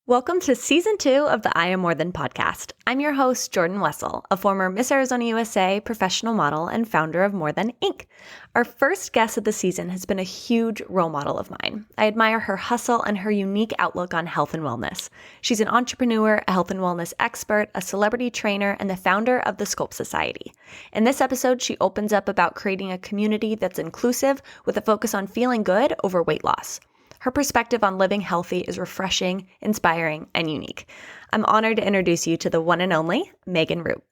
Welcome to Season 2 of the I Am More Than podcast. I'm your host, Jordan Wessel, a former Miss Arizona USA professional model and founder of More Than Inc. Our first guest of the season has been a huge role model of mine. I admire her hustle and her unique outlook on health and wellness. She's an entrepreneur, a health and wellness expert, a celebrity trainer, and the founder of the Sculpt Society. In this episode, she opens up about creating a community that's inclusive with a focus on feeling good over weight loss. Her perspective on living healthy is refreshing, inspiring, and unique. I'm honored to introduce you to the one and only Megan Roup.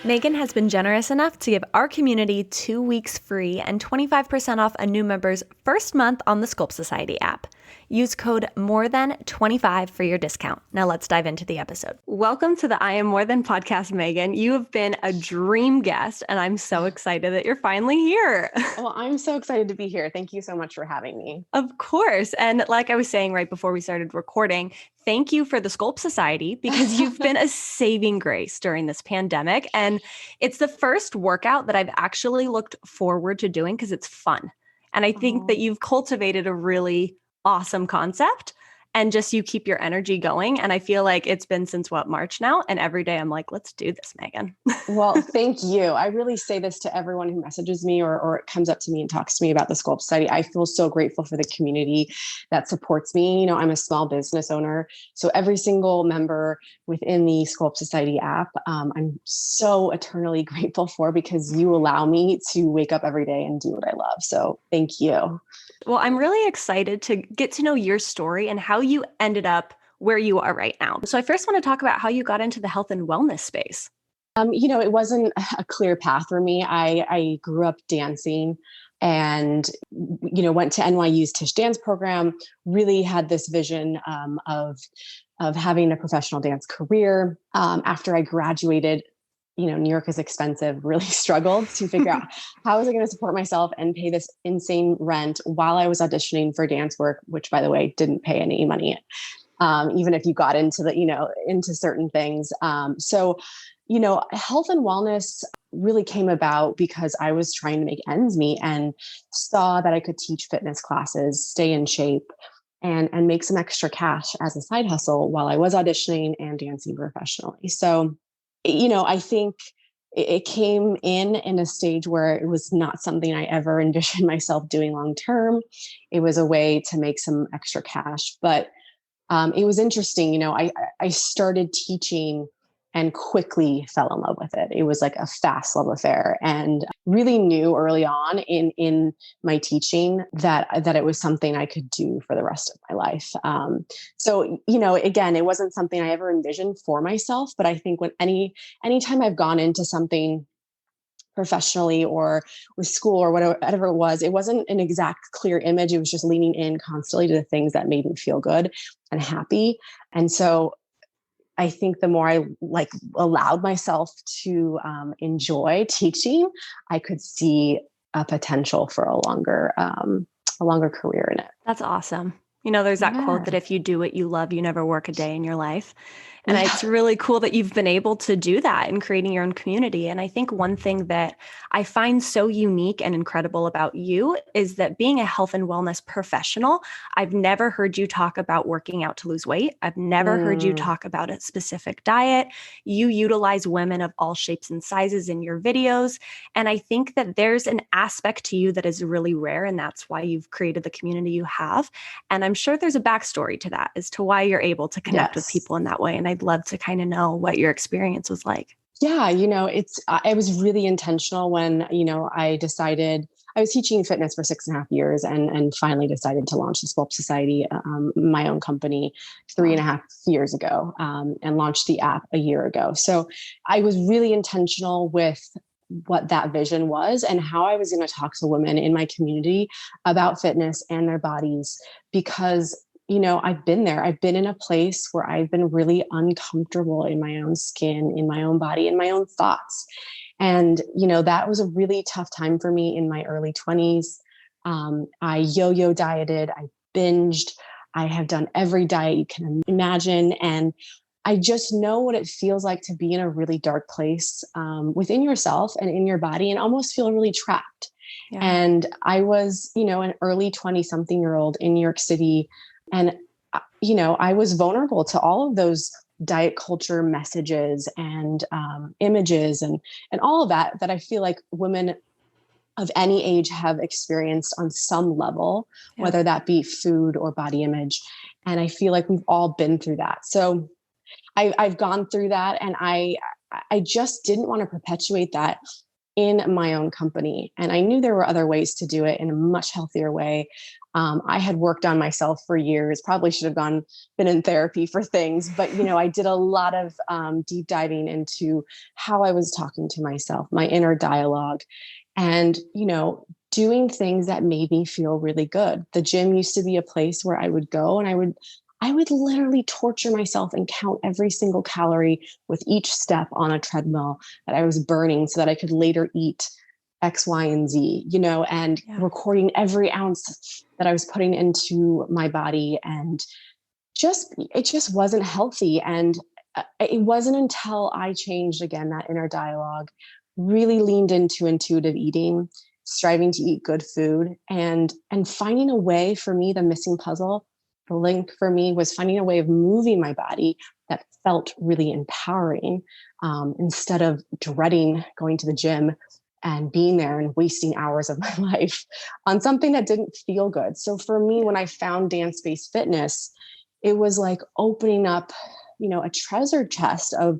Megan has been generous enough to give our community 2 weeks free and 25% off a new member's first month on the Sculpt Society app. Use code MORETHAN25 for your discount. Now let's dive into the episode. Welcome to the I Am More Than podcast, Megan. You have been a dream guest, and I'm so excited that you're finally here. Well, I'm so excited to be here. Thank you so much for having me. Of course. And like I was saying right before we started recording, thank you for the Sculpt Society because you've been a saving grace during this pandemic. And it's the first workout that I've actually looked forward to doing because it's fun. And I think that you've cultivated a really awesome concept and just you keep your energy going. And I feel like it's been since March now. And every day I'm like, let's do this, Megan. Well, thank you. I really say this to everyone who messages me or comes up to me and talks to me about the Sculpt Society. I feel so grateful for the community that supports me. You know, I'm a small business owner. So every single member within the Sculpt Society app, I'm so eternally grateful for because you allow me to wake up every day and do what I love. So thank you. Well, I'm really excited to get to know your story and how you ended up where you are right now. So I first want to talk about how you got into the health and wellness space. It wasn't a clear path for me. I grew up dancing and, went to NYU's Tisch dance program, really had this vision of having a professional dance career. After I graduated, New York is expensive, really struggled to figure out how was I going to support myself and pay this insane rent while I was auditioning for dance work, which by the way, didn't pay any money, even if you got into into certain things. Health and wellness really came about because I was trying to make ends meet and saw that I could teach fitness classes, stay in shape, and make some extra cash as a side hustle while I was auditioning and dancing professionally. So I think it came in a stage where it was not something I ever envisioned myself doing long term. It was a way to make some extra cash, but it was interesting. I started teaching and quickly fell in love with it. It was like a fast love affair and really knew early on in my teaching that it was something I could do for the rest of my life. Again, it wasn't something I ever envisioned for myself, but I think anytime I've gone into something professionally or with school or whatever it wasn't an exact clear image. It was just leaning in constantly to the things that made me feel good and happy. And so I think the more I allowed myself to enjoy teaching, I could see a potential for a longer career in it. That's awesome. There's that quote that if you do what you love, you never work a day in your life. And it's really cool that you've been able to do that in creating your own community. And I think one thing that I find so unique and incredible about you is that being a health and wellness professional, I've never heard you talk about working out to lose weight. I've never heard you talk about a specific diet. You utilize women of all shapes and sizes in your videos. And I think that there's an aspect to you that is really rare. And that's why you've created the community you have. And I'm sure there's a backstory to that as to why you're able to connect with people in that way. And I'd love to kind of know what your experience was like. Yeah, I was really intentional when, I decided I was teaching fitness for 6.5 years and finally decided to launch the Sculpt Society, my own company 3.5 years ago, and launched the app a year ago. So I was really intentional with what that vision was and how I was going to talk to women in my community about fitness and their bodies, because I've been there. I've been in a place where I've been really uncomfortable in my own skin, in my own body, in my own thoughts. And, that was a really tough time for me in my early 20s. I yo-yo dieted, I binged, I have done every diet you can imagine. And I just know what it feels like to be in a really dark place within yourself and in your body and almost feel really trapped. Yeah. And I was, an early 20-something-year-old in New York City. And, I was vulnerable to all of those diet culture messages and images and all of that I feel like women of any age have experienced on some level, Yeah. whether that be food or body image. And I feel like we've all been through that. So I've gone through that, and I just didn't want to perpetuate that in my own company. And I knew there were other ways to do it in a much healthier way. I had worked on myself for years, probably should have been in therapy for things, but I did a lot of deep diving into how I was talking to myself, my inner dialogue, and doing things that made me feel really good. The gym used to be a place where I would go, and I would literally torture myself and count every single calorie with each step on a treadmill that I was burning so that I could later eat X, Y, and Z, and Yeah. recording every ounce that I was putting into my body. And it just wasn't healthy. And it wasn't until I changed, again, that inner dialogue, really leaned into intuitive eating, striving to eat good food, and finding a way. For me, the missing puzzle, the link for me, was finding a way of moving my body that felt really empowering, instead of dreading going to the gym and being there and wasting hours of my life on something that didn't feel good. So for me, when I found dance-based fitness, it was like opening up, a treasure chest of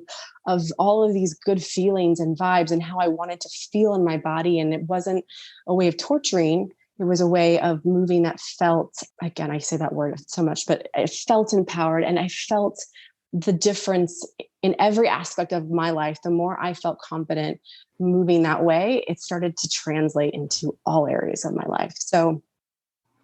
all of these good feelings and vibes and how I wanted to feel in my body. And it wasn't a way of torturing. It was a way of moving that felt, again, I say that word so much, but I felt empowered, and I felt the difference in every aspect of my life. The more I felt confident moving that way, it started to translate into all areas of my life. So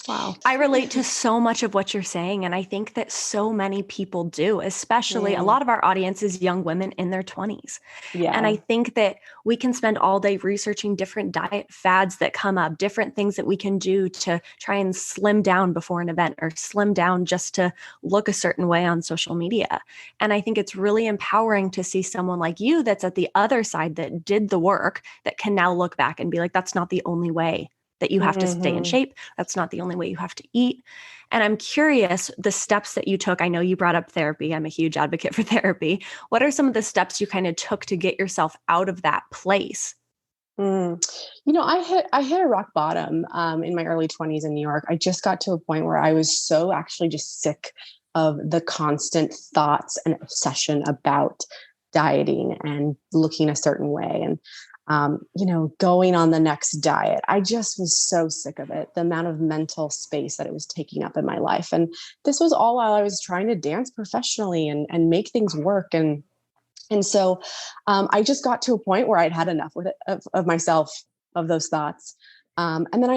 Wow. I relate to so much of what you're saying. And I think that so many people do, especially a lot of our audience is young women in their 20s. And yeah. I think that we can spend all day researching different diet fads that come up, different things that we can do to try and slim down before an event or slim down just to look a certain way on social media. And I think it's really empowering to see someone like you that's at the other side that did the work that can now look back and be like, that's not the only way that you have to stay in shape. That's not the only way you have to eat. And I'm curious, the steps that you took. I know you brought up therapy. I'm a huge advocate for therapy. What are some of the steps you kind of took to get yourself out of that place? I hit a rock bottom in my early 20s in New York. I just got to a point where I was so actually just sick of the constant thoughts and obsession about dieting and looking a certain way, and going on the next diet. I just was so sick of it, the amount of mental space that it was taking up in my life. And this was all while I was trying to dance professionally and make things work. And so I just got to a point where I'd had enough of myself, of those thoughts. And then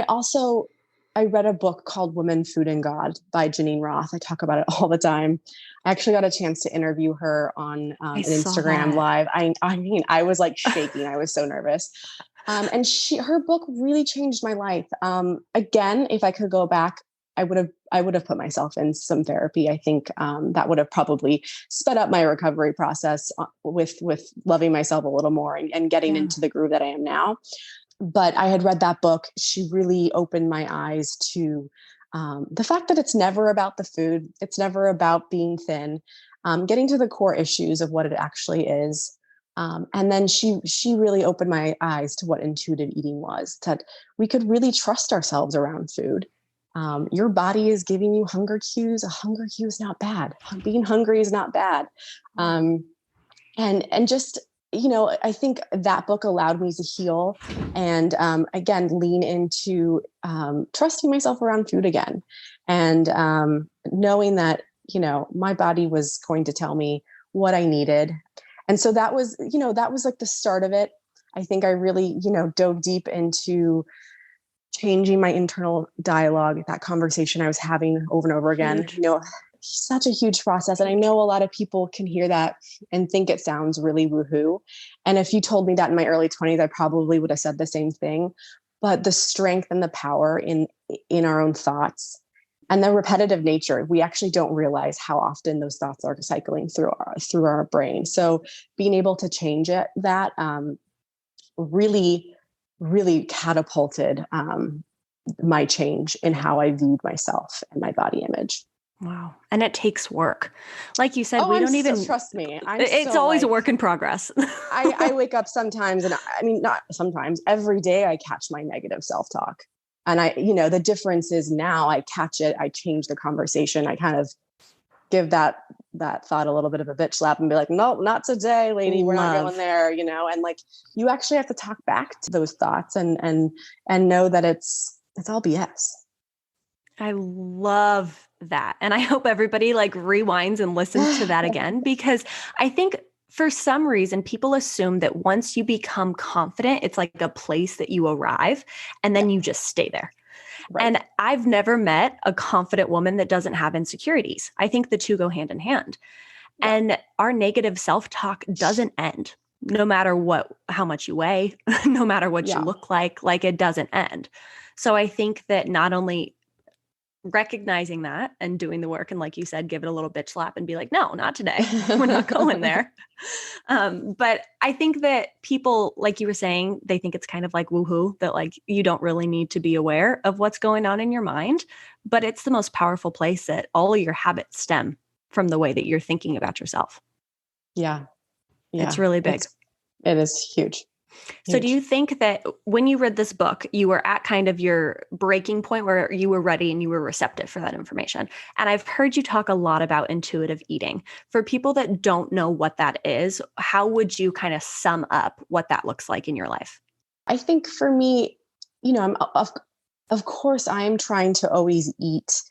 I read a book called Women, Food, and God by Janine Roth. I talk about it all the time. I actually got a chance to interview her on I an saw Instagram that. live. I mean, I was like shaking. I was so nervous. And her book really changed my life. Again, if I could go back, I would have put myself in some therapy. I think that would have probably sped up my recovery process with loving myself a little more and getting Yeah. into the groove that I am now. But I had read that book. She really opened my eyes to the fact that it's never about the food. It's never about being thin. Getting to the core issues of what it actually is. And then she really opened my eyes to what intuitive eating was. That we could really trust ourselves around food. Your body is giving you hunger cues. A hunger cue is not bad. Being hungry is not bad. Um, and just, I think that book allowed me to heal and, again, lean into trusting myself around food again, and knowing that my body was going to tell me what I needed. And so that was like the start of it. I think I really dove deep into changing my internal dialogue, that conversation I was having over and over again. Huge. Such a huge process. And I Huge. know a lot of people can hear that and think it sounds really woohoo. And if you told me that in my early 20s, I probably would have said the same thing. But the strength and the power in our own thoughts and the repetitive nature, we actually don't realize how often those thoughts are cycling through our brain. So being able to change that really really catapulted my change in how I viewed myself and my body image. Wow. And it takes work. Like you said, Oh, we don't even, trust me. it's always a work in progress. I wake up sometimes, and I mean, not sometimes, every day I catch my negative self-talk. And the difference is now I catch it, I change the conversation. I kind of give that thought a little bit of a bitch slap and be like, nope, not today, lady. We're not going there, and like, you actually have to talk back to those thoughts and know that it's all BS. I love that. And I hope everybody like rewinds and listens to that again, because I think for some reason, people assume that once you become confident, it's like a place that you arrive and then you just stay there. Right. And I've never met a confident woman that doesn't have insecurities. I think the two go hand in hand. Yeah. And our negative self-talk doesn't end, no matter how much you weigh, no matter what you look like it doesn't end. So I think that not only recognizing that and doing the work, and like you said, give it a little bitch slap and be like, no, not today. We're not going there. But I think that people, like you were saying, they think it's kind of like woohoo, that like you don't really need to be aware of what's going on in your mind, but it's the most powerful place that all of your habits stem from the way that you're thinking about yourself. Yeah. It's really big. It is huge. So do you think that when you read this book, you were at kind of your breaking point where you were ready and you were receptive for that information? And I've heard you talk a lot about intuitive eating. For people that don't know what that is, how would you kind of sum up what that looks like in your life? I think for me, of course, I am trying to always eat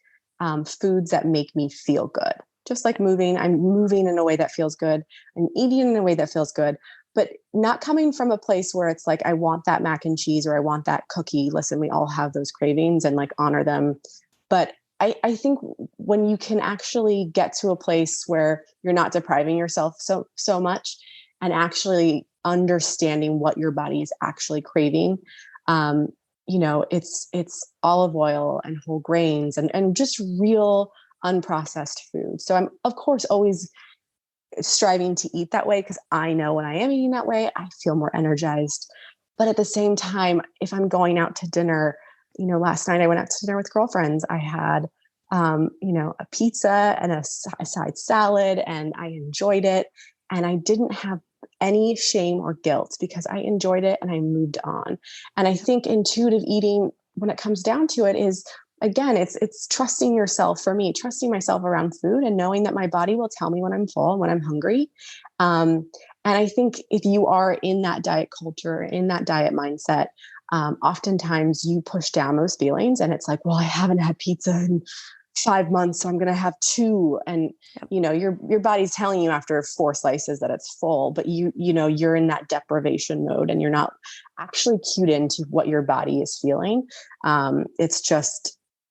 foods that make me feel good. Just like moving, I'm moving in a way that feels good. I'm eating in a way that feels good, but not coming from a place where it's like, I want that mac and cheese or I want that cookie. Listen, we all have those cravings and like honor them. But I think when you can actually get to a place where you're not depriving yourself so much and actually understanding what your body is actually craving, it's olive oil and whole grains and just real unprocessed food. So I'm, of course, always striving to eat that way because I know when I am eating that way, I feel more energized. But at the same time, if I'm going out to dinner, last night I went out to dinner with girlfriends. I had, a pizza and a side salad, and I enjoyed it. And I didn't have any shame or guilt because I enjoyed it and I moved on. And I think intuitive eating, when it comes down to it, is again, it's trusting yourself. For me, trusting myself around food and knowing that my body will tell me when I'm full and when I'm hungry. And I think if you are in that diet culture, in that diet mindset, oftentimes you push down those feelings and it's like, well, I haven't had pizza in 5 months, so I'm going to have 2. And, your body's telling you after 4 slices that it's full, but you're in that deprivation mode and you're not actually cued into what your body is feeling.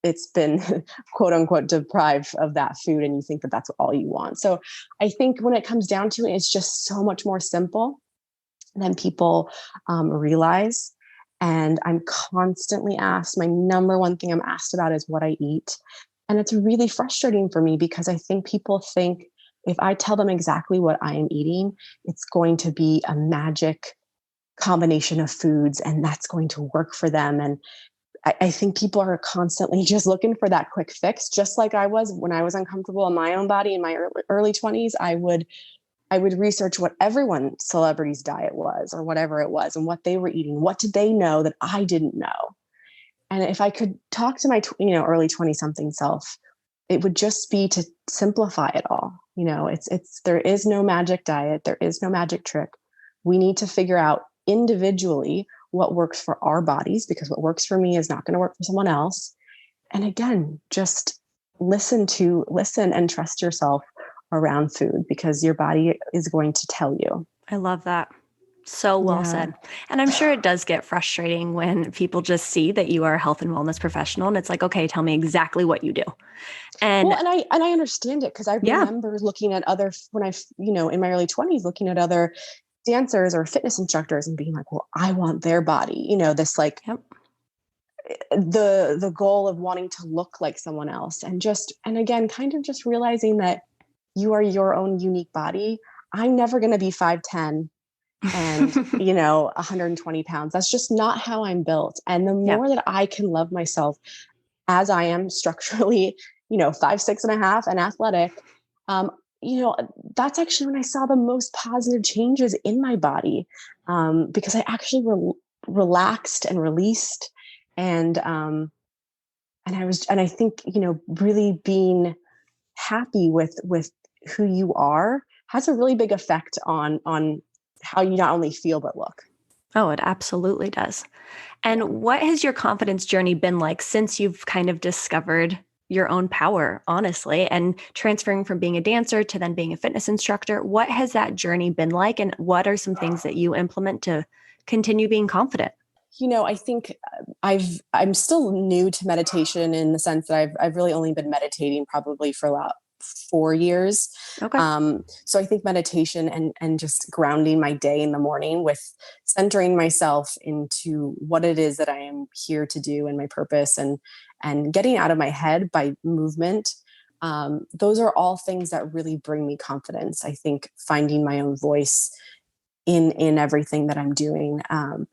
It's been quote unquote deprived of that food. And you think that that's all you want. So I think when it comes down to it, it's just so much more simple than people realize. And I'm constantly asked, my number one thing I'm asked about is what I eat. And it's really frustrating for me because I think people think if I tell them exactly what I am eating, it's going to be a magic combination of foods and that's going to work for them. And I think people are constantly just looking for that quick fix, just like I was when I was uncomfortable in my own body in my early 20s. I would research what everyone's celebrity's diet was or whatever it was and what they were eating. What did they know that I didn't know? And if I could talk to my early 20-something self, it would just be to simplify it all. There is no magic diet. There is no magic trick. We need to figure out individually what works for our bodies, because what works for me is not going to work for someone else. And again, just listen and trust yourself around food because your body is going to tell you. I love that. So well said. And I'm sure it does get frustrating when people just see that you are a health and wellness professional and it's like, okay, tell me exactly what you do. And I understand it because I remember looking at other, when I, in my early 20s, looking at other dancers or fitness instructors and being like, well, I want their body, this like the goal of wanting to look like someone else. And again, kind of just realizing that you are your own unique body. I'm never going to be 5'10", and, 120 pounds. That's just not how I'm built. And the Yeah. more that I can love myself as I am structurally, 5'6.5" and athletic, um, you know, that's actually when I saw the most positive changes in my body, because I actually relaxed and released, and and I think, really being happy with who you are has a really big effect on how you not only feel but look. Oh, it absolutely does. Yeah. And what has your confidence journey been like since you've kind of discovered your own power, honestly, and transferring from being a dancer to then being a fitness instructor? What has that journey been like? And what are some things that you implement to continue being confident? I think I'm still new to meditation in the sense that I've really only been meditating probably for about 4 years. Okay. So I think meditation and just grounding my day in the morning with centering myself into what it is that I am here to do and my purpose, and getting out of my head by movement. Those are all things that really bring me confidence. I think finding my own voice in everything that I'm doing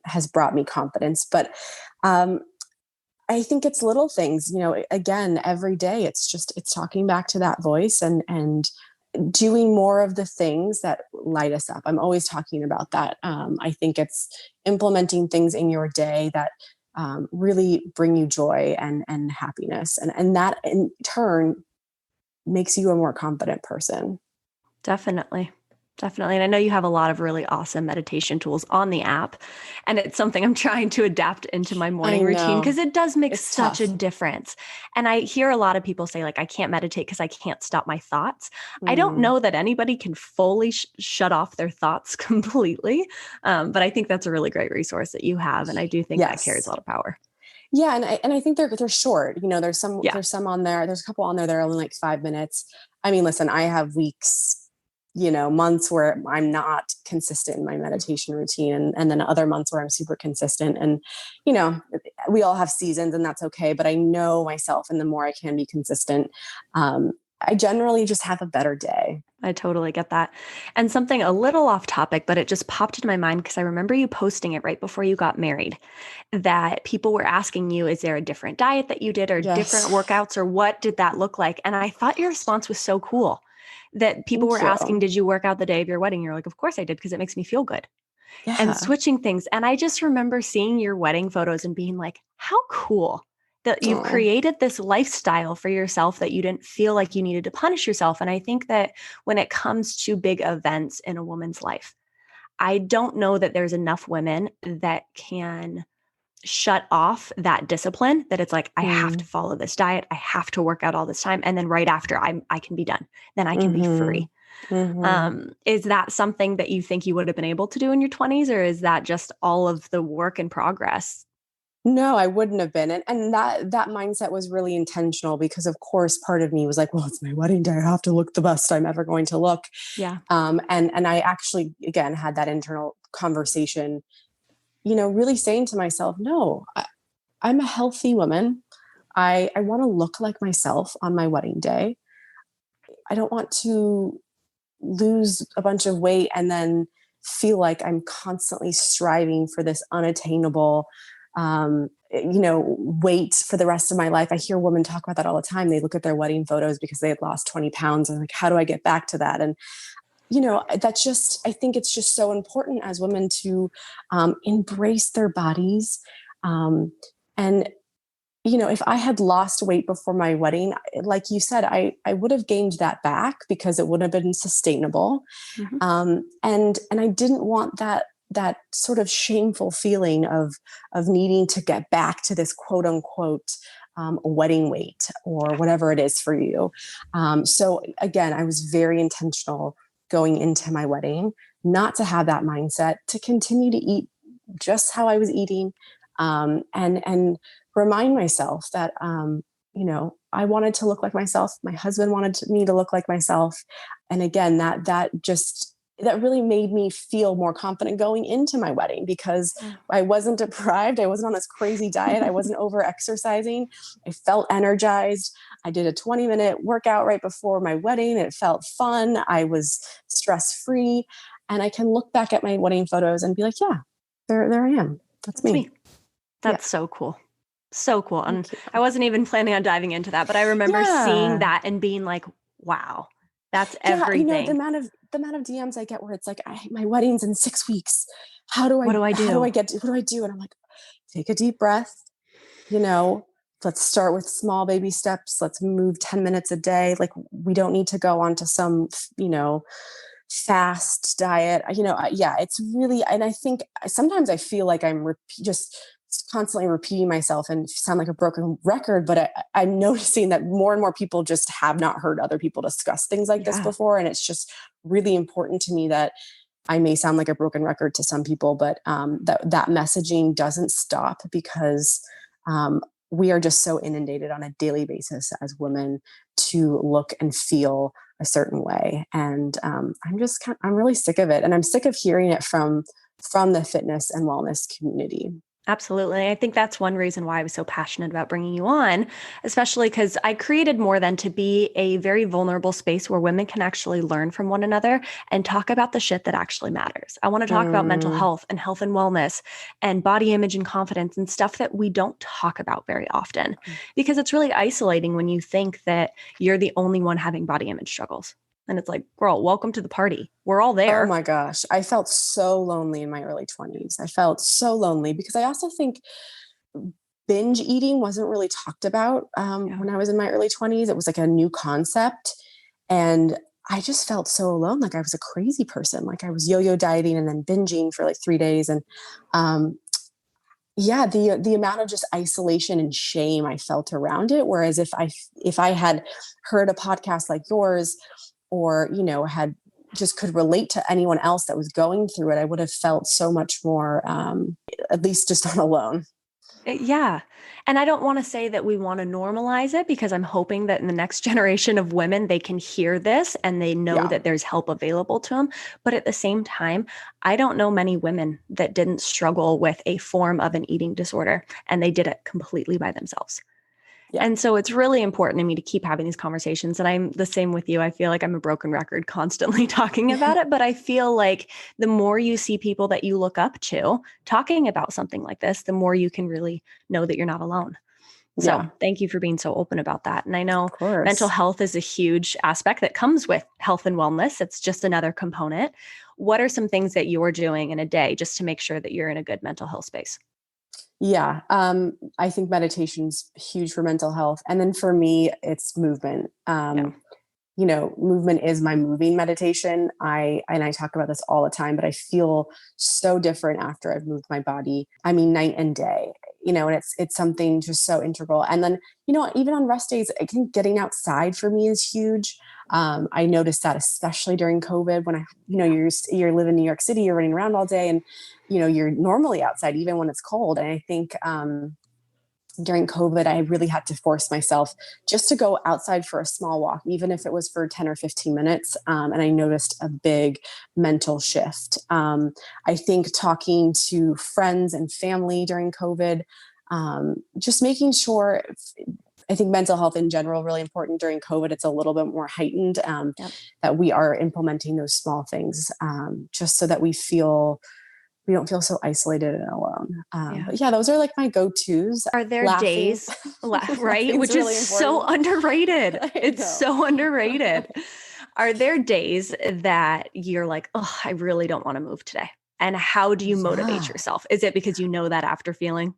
has brought me confidence. But um, I think it's little things, again, every day it's talking back to that voice, and doing more of the things that light us up. I'm always talking about that. I think it's implementing things in your day that really bring you joy and happiness. And that in turn makes you a more confident person. Definitely. Definitely. And I know you have a lot of really awesome meditation tools on the app. And it's something I'm trying to adapt into my I morning routine know because it does make it's such a tough. difference. And I hear a lot of people say, like, I can't meditate because I can't stop my thoughts. I don't Mm, know that anybody can fully shut off their thoughts completely. But I think that's a really great resource that you have. And I do think that carries a yes. lot of power. Yeah, and I think they're short. Yeah. There's some on there. There's a couple on there that are only like 5 minutes. I mean, listen, I have weeks, months where I'm not consistent in my meditation routine, and then other months where I'm super consistent. And you know, we all have seasons, and that's okay. But I know myself, and the more I can be consistent, I generally just have a better day. I totally get that. And something a little off topic, but it just popped into my mind because I remember you posting it right before you got married that people were asking you, is there a different diet that you did or different Yes, workouts or what did that look like? And I thought your response was so cool that people were thank asking, you. did you work out the day of your wedding? You're like, of course I did because it makes me feel good and Yeah. switching things. And I just remember seeing your wedding photos and being like, how cool that you've Oh. created this lifestyle for yourself that you didn't feel like you needed to punish yourself. And I think that when it comes to big events in a woman's life, I don't know that there's enough women that can shut off that discipline that it's like I have to Mm. follow this diet, I have to work out all this time, and then right after I can be done, then I can be Mhm. free. Mhm. Is that something that you think you would have been able to do in your 20s, or is that just all of the work in progress? No, I wouldn't have been. And that mindset was really intentional because of course part of me was like, well, it's my wedding day. I have to look the best I'm ever going to look. Yeah. And I actually again had that internal conversation, really saying to myself, no, I'm a healthy woman. I want to look like myself on my wedding day. I don't want to lose a bunch of weight and then feel like I'm constantly striving for this unattainable weight for the rest of my life. I hear women talk about that all the time. They look at their wedding photos because they had lost 20 pounds and like, how do I get back to that? And that's just, I think it's just so important as women to embrace their bodies. Um, and if I had lost weight before my wedding, like you said, I would have gained that back because it would have been sustainable. Mhm. And I didn't want that sort of shameful feeling of needing to get back to this quote unquote wedding weight or whatever it is for you. So again, I was very intentional going into my wedding, not to have that mindset, to continue to eat just how I was eating, and remind myself that I wanted to look like myself. My husband wanted me to look like myself, and again, that really made me feel more confident going into my wedding because Yeah. I wasn't deprived. I wasn't on this crazy diet. I wasn't over exercising. I felt energized. I did a 20-minute workout right before my wedding. It felt fun. I was stress free. And I can look back at my wedding photos and be like, yeah, there I am. That's That's me. me. That's so cool. So cool. And Thank you. I wasn't even planning on diving into that, but I remember seeing that and being like, wow, that's Yeah. everything. The amount of DMs I get where it's like, my wedding's in 6 weeks. How do What do I do? what do I do? And I'm like, take a deep breath, you know, let's start with small baby steps. Let's move 10 minutes a day. Like, we don't need to go on to some, fast diet. Yeah, it's really, and I think sometimes I feel like I'm just constantly repeating myself and sound like a broken record, but I'm noticing that more and more people just have not heard other people discuss things like this before. And it's just really important to me that I may sound like a broken record to some people, but that messaging doesn't stop, because we are just so inundated on a daily basis as women to look and feel a certain way. And I'm really sick of it. And I'm sick of hearing it from the fitness and wellness community. Absolutely. I think that's one reason why I was so passionate about bringing you on, especially because I created More Than to be a very vulnerable space where women can actually learn from one another and talk about the shit that actually matters. I want to talk about mental health and wellness and body image and confidence and stuff that we don't talk about very often, because it's really isolating when you think that you're the only one having body image struggles. And it's like, girl, welcome to the party. We're all there. Oh my gosh. I felt so lonely in my early 20s. I felt so lonely because I also think binge eating wasn't really talked about when I was in my early 20s. It was like a new concept. And I just felt so alone. Like I was a crazy person. Like I was yo-yo dieting and then binging for like 3 days. And the amount of just isolation and shame I felt around it. Whereas if I had heard a podcast like yours, or, had just could relate to anyone else that was going through it, I would have felt so much more, at least just not alone. Yeah. And I don't want to say that we want to normalize it, because I'm hoping that in the next generation of women, they can hear this and they know that there's help available to them. But at the same time, I don't know many women that didn't struggle with a form of an eating disorder, and they did it completely by themselves. Yeah. And so it's really important to me to keep having these conversations. And I'm the same with you. I feel like I'm a broken record constantly talking about it, but I feel like the more you see people that you look up to talking about something like this, the more you can really know that you're not alone. So thank you for being so open about that. And I know mental health is a huge aspect that comes with health and wellness. It's just another component. What are some things that you're doing in a day just to make sure that you're in a good mental health space? Yeah. I think meditation's huge for mental health. And then for me, it's movement. Movement is my moving meditation. I talk about this all the time, but I feel so different after I've moved my body. I mean, night and day, and it's something just so integral. And then, even on rest days, I think getting outside for me is huge. I noticed that especially during COVID, when you're living in New York City, you're running around all day, and, you're normally outside even when it's cold. And I think, during COVID, I really had to force myself just to go outside for a small walk, even if it was for 10 or 15 minutes. And I noticed a big mental shift. I think talking to friends and family during COVID, just making sure, I think mental health in general, really important during COVID. It's a little bit more heightened, that we are implementing those small things, just so that we don't feel so isolated and alone. But those are like my go-tos. Are there days, right? Which really is so underrated. It's so underrated. Are there days that you're like, oh, I really don't want to move today? And how do you motivate yourself? Is it because you know that after feeling?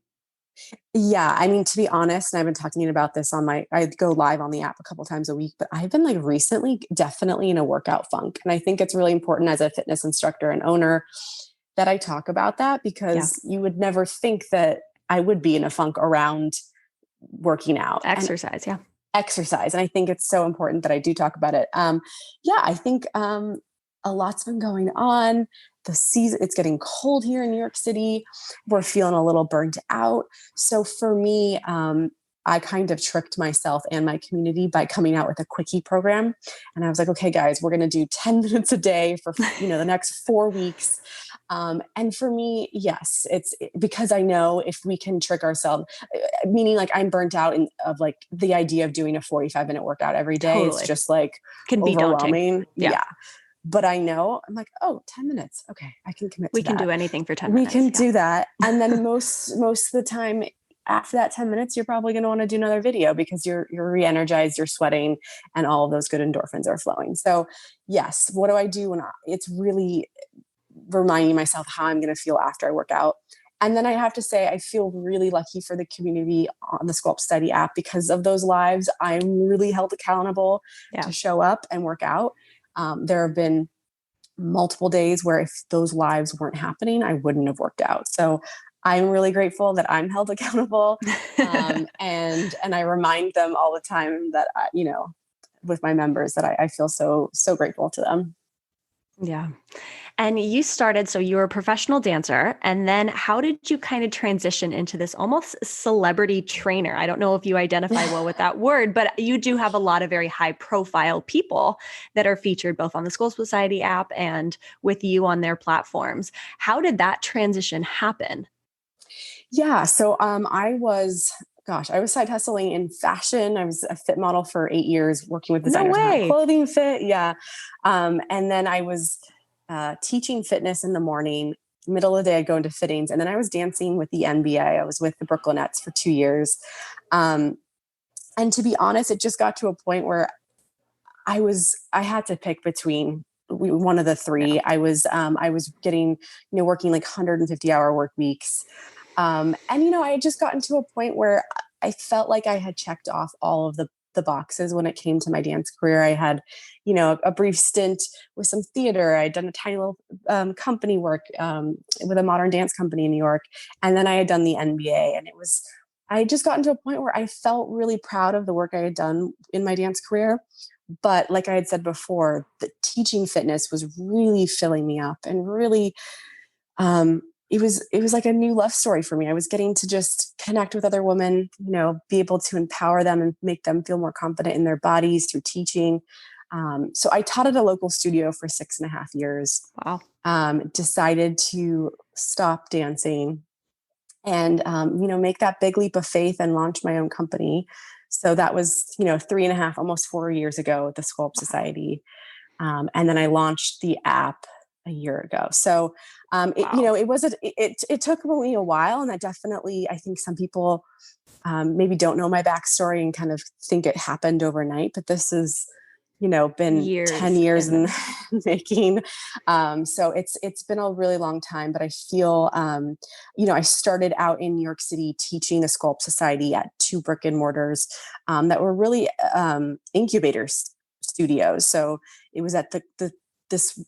Yeah. I mean, to be honest, and I've been talking about this I go live on the app a couple times a week, but I've been like recently definitely in a workout funk. And I think it's really important as a fitness instructor and owner that I talk about that, because you would never think that I would be in a funk around working out. Exercise. Exercise. And I think it's so important that I do talk about it. I think a lot's been going on. The season, it's getting cold here in New York City. We're feeling a little burnt out. So for me, I kind of tricked myself and my community by coming out with a quickie program. And I was like, okay, guys, we're going to do 10 minutes a day for, the next 4 weeks. And for me, yes, it's because I know if we can trick ourselves, meaning like I'm burnt out of like the idea of doing a 45-minute workout every day. Totally. It's just like can be overwhelming. Daunting. Yeah. but I know I'm like, oh, 10 minutes. Okay. I can commit We to can that. do anything for 10 We minutes. can do that. And then most of the time after that 10 minutes, you're probably going to want to do another video because you're re-energized, you're sweating, and all of those good endorphins are flowing. So yes, what do I do when it's really reminding myself how I'm going to feel after I work out. And then I have to say, I feel really lucky for the community on the Sculpt Study app because of those lives. I'm really held accountable to show up and work out. There have been multiple days where if those lives weren't happening, I wouldn't have worked out. So I'm really grateful that I'm held accountable. And I remind them all the time that, with my members that I feel so grateful to them. Yeah. And you started, so you were a professional dancer. And then how did you kind of transition into this almost celebrity trainer? I don't know if you identify well with that word, but you do have a lot of very high profile people that are featured both on the School Society app and with you on their platforms. How did that transition happen? Yeah. So I was side hustling in fashion. I was a fit model for 8 years, working with No designers on how way. clothing fit. Yeah. And then I was teaching fitness in the morning. Middle of the day, I'd go into fittings. And then I was dancing with the NBA. I was with the Brooklynettes for 2 years. And to be honest, it just got to a point where I had to pick between one of the three. Yeah. I was getting, working like 150-hour work weeks. And, I had just gotten to a point where I felt like I had checked off all of the boxes when it came to my dance career. I had, a brief stint with some theater. I'd done a tiny little company work with a modern dance company in New York. And then I had done the NBA. And I had just gotten to a point where I felt really proud of the work I had done in my dance career. But like I had said before, the teaching fitness was really filling me up and really, it was like a new love story for me. I was getting to just connect with other women, be able to empower them and make them feel more confident in their bodies through teaching. So I taught at a local studio for 6.5 years. Wow. Decided to stop dancing and, make that big leap of faith and launch my own company. So that was, 3.5, almost 4 years ago at the Sculpt Society. And then I launched the app a year ago. So, it took me a while, and that definitely, I think some people maybe don't know my backstory and kind of think it happened overnight, but this is, been 10 years in making. So it's been a really long time, but I feel, I started out in New York City teaching the Sculpt Society at 2 brick and mortars that were really incubators studios. So it was at this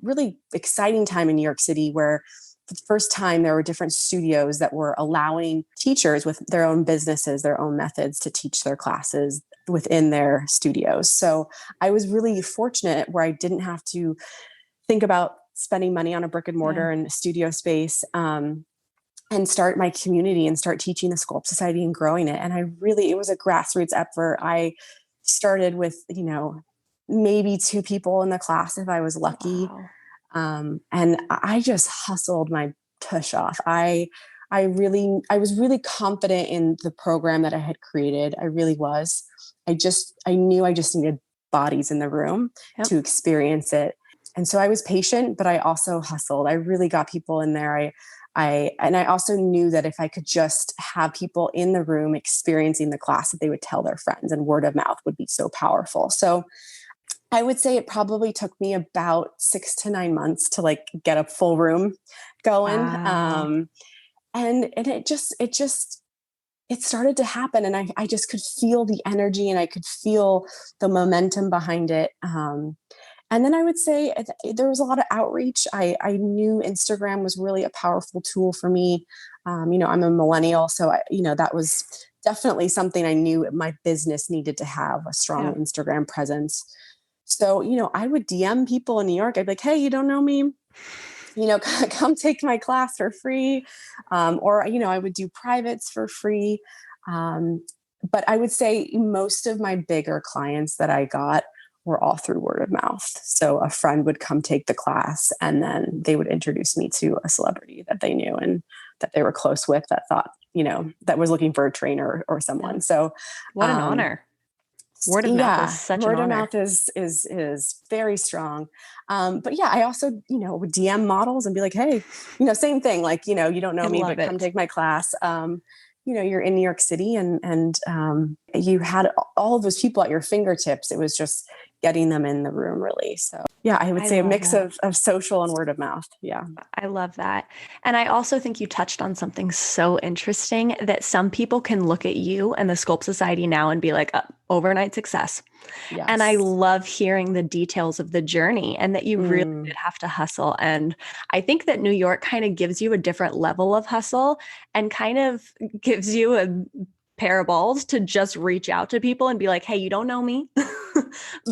really exciting time in New York City where for the first time there were different studios that were allowing teachers with their own businesses, their own methods to teach their classes within their studios. So I was really fortunate where I didn't have to think about spending money on a brick and mortar and studio space, and start my community and start teaching the Sculpt Society and growing it. And it was a grassroots effort. I started with, maybe 2 people in the class if I was lucky. Wow. And I just hustled my tush off. I was really confident in the program that I had created. I really was. I knew I just needed bodies in the room to experience it. And so I was patient, but I also hustled. I really got people in there. And I also knew that if I could just have people in the room experiencing the class, that they would tell their friends, and word of mouth would be so powerful. So I would say it probably took me about 6 to 9 months to get a full room going. Wow. And it started to happen, and I just could feel the energy and I could feel the momentum behind it. And then I would say there was a lot of outreach. I knew Instagram was really a powerful tool for me. I'm a millennial, so that was definitely something I knew my business needed to have, a strong Instagram presence. So, I would DM people in New York. I'd be like, hey, you don't know me? Come take my class for free. Or, I would do privates for free. But I would say most of my bigger clients that I got were all through word of mouth. So a friend would come take the class, and then they would introduce me to a celebrity that they knew and that they were close with, that thought, that was looking for a trainer or someone. So what an honor. Word of mouth is Yeah, such an word of honor. mouth is very strong. But yeah, I also, would DM models and be like, hey, same thing. Like, you don't I know me, love but come it. take my class. You're in New York City, and you had all of those people at your fingertips. It was just getting them in the room, really. So yeah, I would I say a love mix that. of social and word of mouth. Yeah. I love that. And I also think you touched on something so interesting that some people can look at you and the Sculpt Society now and be like, overnight success. And I Yes. love hearing the details of the journey and that you really Mm, did have to hustle. And I think that New York kind of gives you a different level of hustle and kind of gives you a pair of balls to just reach out to people and be like, hey, you don't know me, but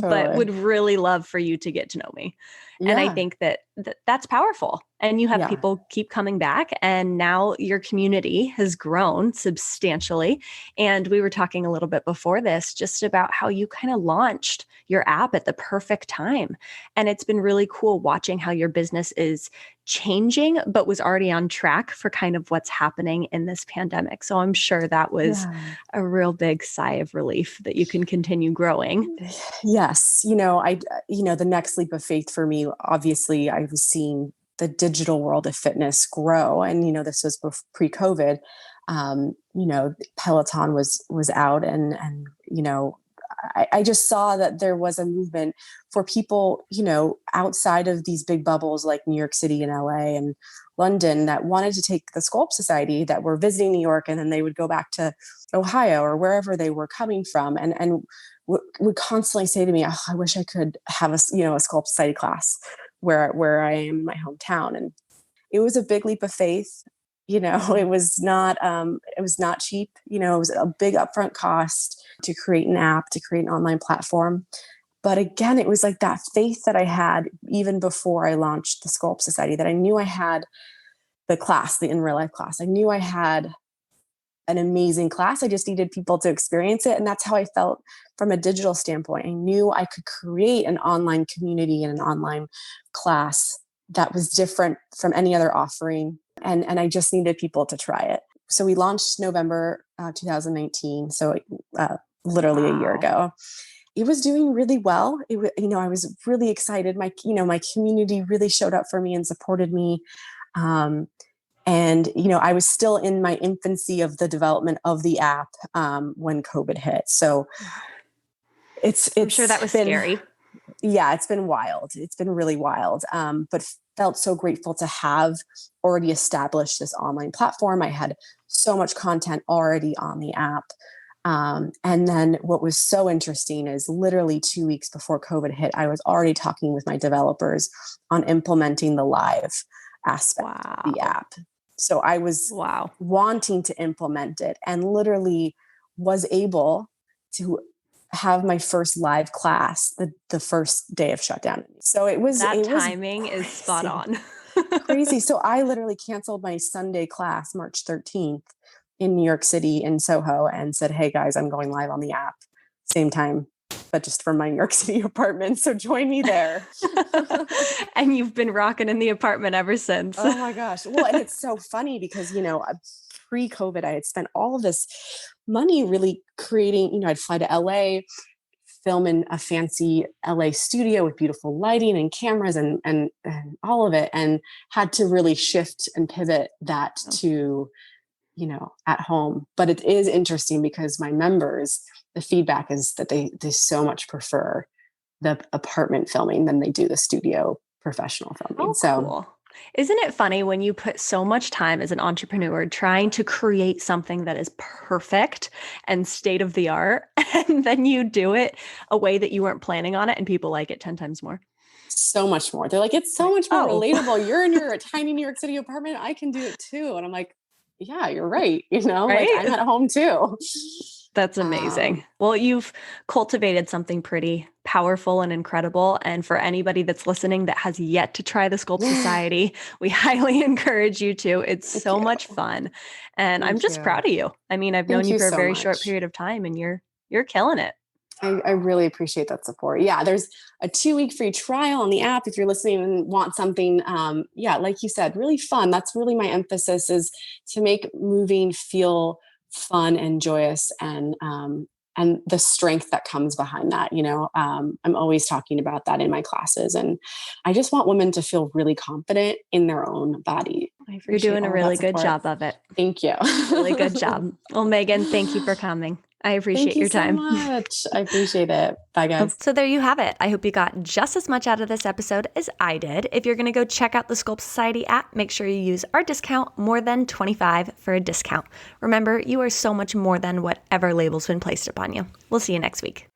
totally. would really love for you to get to know me. And I Yeah. think that, that's powerful. And you have Yeah. people keep coming back. And now your community has grown substantially. And we were talking a little bit before this just about how you kind of launched your app at the perfect time. And it's been really cool watching how your business is changing, but was already on track for kind of what's happening in this pandemic. So I'm sure that was Yeah. a real big sigh of relief that you can continue growing. Yes. The next leap of faith for me, obviously, I was seeing the digital world of fitness grow. And, this was pre-COVID. Peloton was out, and I just saw that there was a movement for people, outside of these big bubbles like New York City and LA and London, that wanted to take the Sculpt Society, that were visiting New York, and then they would go back to Ohio or wherever they were coming from, and would constantly say to me, oh, I wish I could have a Sculpt Society class where I am in my hometown. And it was a big leap of faith. It was not cheap. It was a big upfront cost to create an app, to create an online platform. But again, it was like that faith that I had even before I launched the Sculpt Society, that I knew I had the class, the in real life class. I knew I had an amazing class. I just needed people to experience it. And that's how I felt from a digital standpoint. I knew I could create an online community and an online class that was different from any other offering. And I just needed people to try it. So we launched November 2019. So literally a year Wow. ago. It was doing really well. I was really excited. My community really showed up for me and supported me. Um, and I was still in my infancy of the development of the app when COVID hit. So Wow. it's I'm sure that it's was been scary. yeah, it's been wild. It's been really wild. But felt so grateful to have already established this online platform. I had so much content already on the app. And then what was so interesting is literally 2 weeks before COVID hit, I was already talking with my developers on implementing the live aspect of the Wow. app. So I was Wow. wanting to implement it, and literally was able to have my first live class the first day of shutdown. So it was That it was timing is spot crazy. on. Crazy. So I literally canceled my Sunday class March 13th in New York City in Soho and said, hey guys, I'm going live on the app. Same time, but just from my New York City apartment. So join me there. And you've been rocking in the apartment ever since. Oh my gosh. Well, and it's so funny because, pre-COVID, I had spent all of this money really creating, I'd fly to LA, film in a fancy LA studio with beautiful lighting and cameras and all of it, and had to really shift and pivot that to, at home. But it is interesting because my members, the feedback is that they so much prefer the apartment filming than they do the studio professional filming. Oh, So cool. Isn't it funny when you put so much time as an entrepreneur trying to create something that is perfect and state of the art, and then you do it a way that you weren't planning on it and people like it 10 times more? so much more. They're like, it's so Like, much more oh, relatable. You're in your tiny New York City apartment. I can do it too. And I'm like, yeah, you're right. Like I'm right? at home too. That's amazing. Um, Well, you've cultivated something pretty powerful and incredible. And for anybody that's listening that has yet to try the Sculpt thank Society, we highly encourage you to. It's so you. much fun. And I'm Thank just you. proud of you. I mean, I've known Thank you you for a so very short much. period of time and you're killing it. I really appreciate that support. Yeah, there's a 2 week free trial on the app if you're listening and want something. Yeah, like you said, really fun. That's really my emphasis, is to make moving feel fun and joyous, and the strength that comes behind that. I'm always talking about that in my classes, and I just want women to feel really confident in their own body. You're doing a really good job of it. Thank you. Really good job. Well, Megan, thank you for coming. I appreciate your time. Thank you so much. I appreciate it. Bye, guys. So there you have it. I hope you got just as much out of this episode as I did. If you're going to go check out the Sculpt Society app, make sure you use our discount, more than 25 for a discount. Remember, you are so much more than whatever label's been placed upon you. We'll see you next week.